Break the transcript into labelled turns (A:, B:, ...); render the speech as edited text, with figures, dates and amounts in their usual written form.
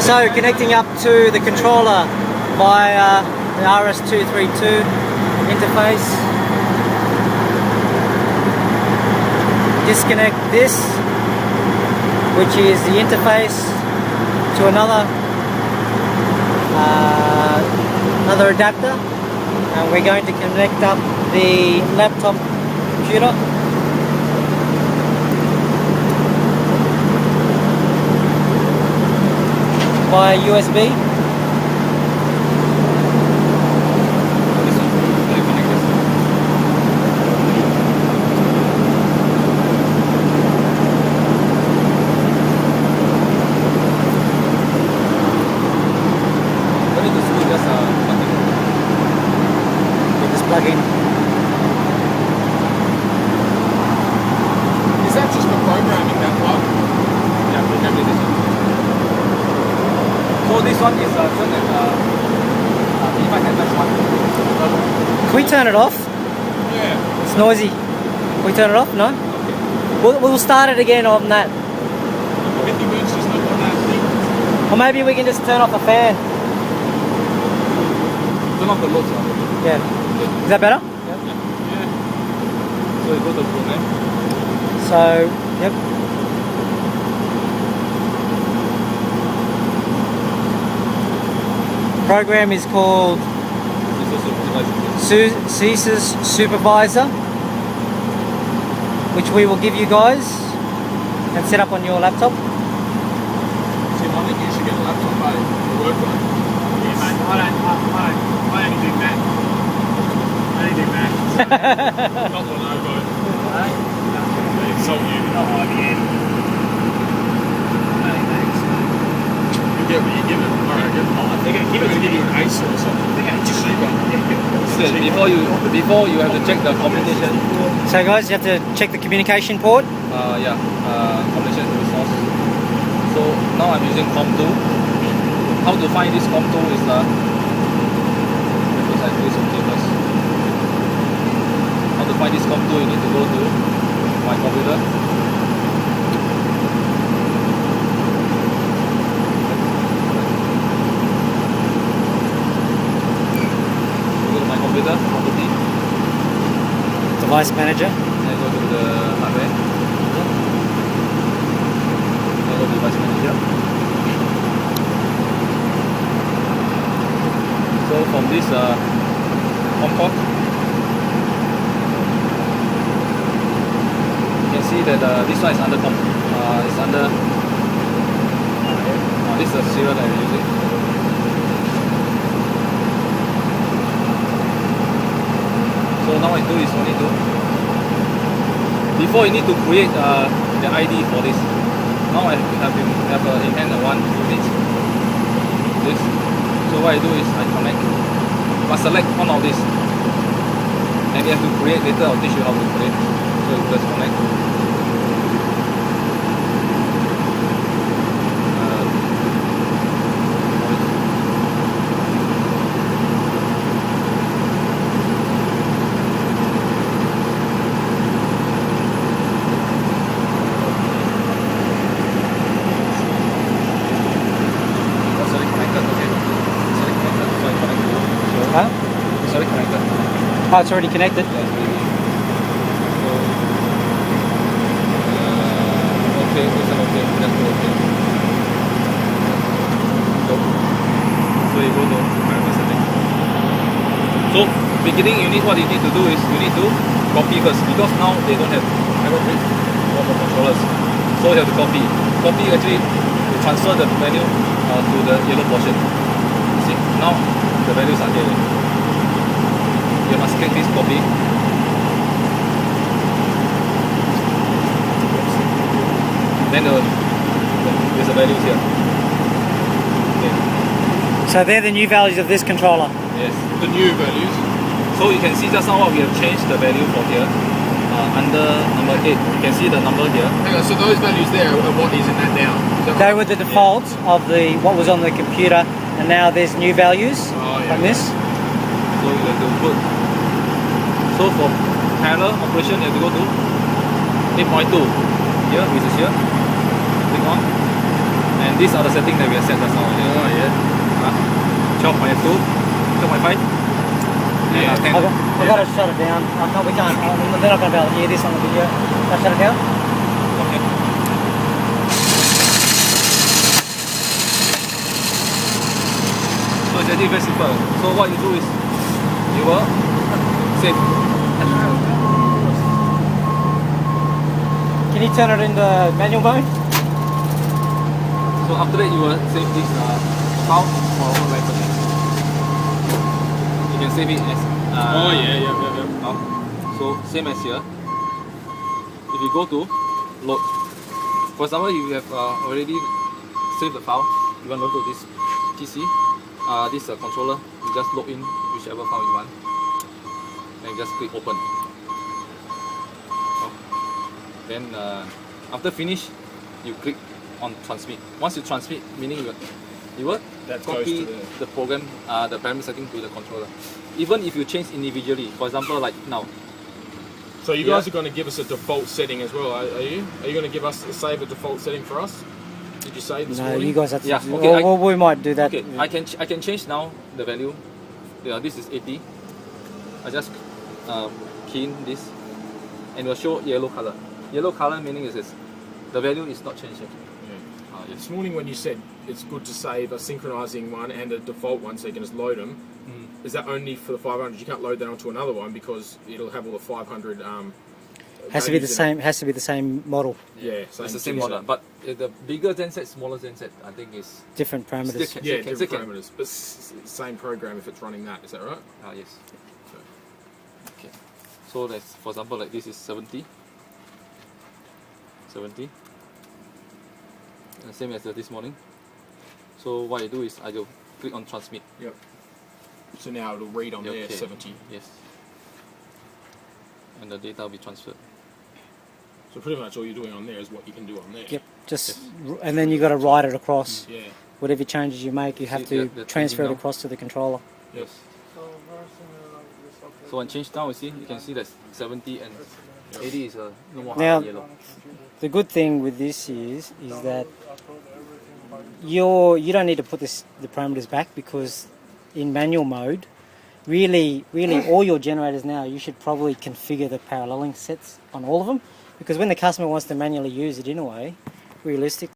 A: So connecting up to the controller via the RS232 interface. Disconnect this, which is the interface to another adapter, and we're going to connect up the laptop computer. Via USB. Plug in.
B: Is that just for programming that plug?
C: Yeah, programming this one. So this one is if I can press one.
A: Can we turn it off?
B: Yeah.
A: It's noisy. Can we turn it off? No?
C: Okay.
A: We'll start it again on that.
B: With the moon's just not on that thing.
A: Or maybe we can just turn off the fan.
C: Turn off the loads.
A: Yeah. Is that better?
C: Yeah. So you go to program.
A: So, yep. Program is called SicesSupervisor, which we will give you guys and set up on your laptop.
B: See, I think you should get a laptop by the work one. Yeah, mate. I only do Mac. Not Lenovo. Insult you. Not IBM. Hey, thanks. You get what you give it. Alright, good. They're going to give you an Acer or something. They're going to just
C: Before you have to check the combination.
A: So guys, you have to check the communication port.
C: Combination resource. So now I'm using COM2. How to find this COM2 is because I do some tables. How to find this COM2, you need to go to my computer. Go to my computer, property.
A: Device manager.
C: Then go to the hardware. Then go to device manager. So from this COM port, you can see that this one is under it's under this is the serial that we're using. So now I do is only do. Before you need to create the ID for this. Now I have in hand one unit. This. So what I do is I connect. Must select one of this. And you have to create later. I'll teach you how to create. So you just connect.
A: Huh?
C: It's already connected.
A: Oh, it's already connected.
C: Okay, it's an okay. That's okay. So you go to settings. So beginning, what you need to do is you need to copy first, because now they don't have error bridge for the controllers. So you have to copy. Copy actually to transfer the menu to the yellow portion. See, now the values are here. You must click this copy. Then there's the values here. Okay.
A: So they're the new values of this controller.
C: Yes.
B: The new values.
C: So you can see just now what we have changed the value for here. Under number 8, you can see the number here.
B: Hang on, so those values there are what is in that now?
A: They were the defaults of what was on the computer, and now there's new values from this.
C: So you have to put. So for parallel operation, you have to go to 8.2 here, which is here. Click on, and And these are the settings that we have set just now.
B: Oh yeah.
C: 12.2, 12.5,
B: Yeah.
C: and 10.
A: I've got to shut it down. We can't. They're not going to be able to hear this on the video. Can I shut it down?
C: Okay. So it's actually very simple. So what you do is you will save.
A: Can you turn it into manual mode?
C: So after that you will save this file for record. You can save it as
B: Oh yeah.
C: file. So same as here. If you go to load, for example, if you have already saved the file, you want to load to this PC, this controller, you just log in whichever file you want, and you just click open. Then after finish, you click on transmit. Once you transmit, meaning you will
B: That goes
C: copy
B: to
C: the program, the parameter setting to the controller. Even if you change individually, for example, like now.
B: So you guys are going to give us a default setting as well, are you? Are you going to give us save a default setting for us? Did you say this
A: No,
B: morning?
A: you guys have to.
C: Yeah, okay,
A: Well, we might do that.
C: Okay, I can change now the value. Yeah, this is 80. I just key in this, and it will show yellow color. Yellow color meaning is the value is not changing.
B: Yeah. This morning when you said it's good to save a synchronizing one and a default one so you can just load them, is that only for the 500? You can't load that onto another one because it'll have all the 500.
A: Has to be the
B: values in
A: same. Has to be the same model.
B: it. Yeah,
C: It's the same model, but the bigger genset, smaller genset, I think is
A: Different parameters.
C: Still
B: Yeah,
C: Still
B: different
C: can.
B: parameters, but same program if it's running that. Is that right?
C: yes. Okay. So that's, for example, like this is 70. 70. Same as this morning. So what I do is I go click on transmit.
B: Yep. So now it'll read on there
C: Okay.
B: 70.
C: Yes. And the data will be transferred.
B: So pretty much all you're doing on there is what you can do on there.
A: Yep. Just and then you got to write it across.
B: Yeah.
A: Whatever changes you make, you have
C: See,
A: to
C: they're
A: transfer it
C: changing now.
A: across to the controller.
C: Yes. So when change now, you can see that 70 and 80 is no more
A: Now-
C: yellow.
A: The good thing with this is that you don't need to put the parameters back, because in manual mode, really all your generators now, you should probably configure the paralleling sets on all of them, because when the customer wants to manually use it anyway, realistically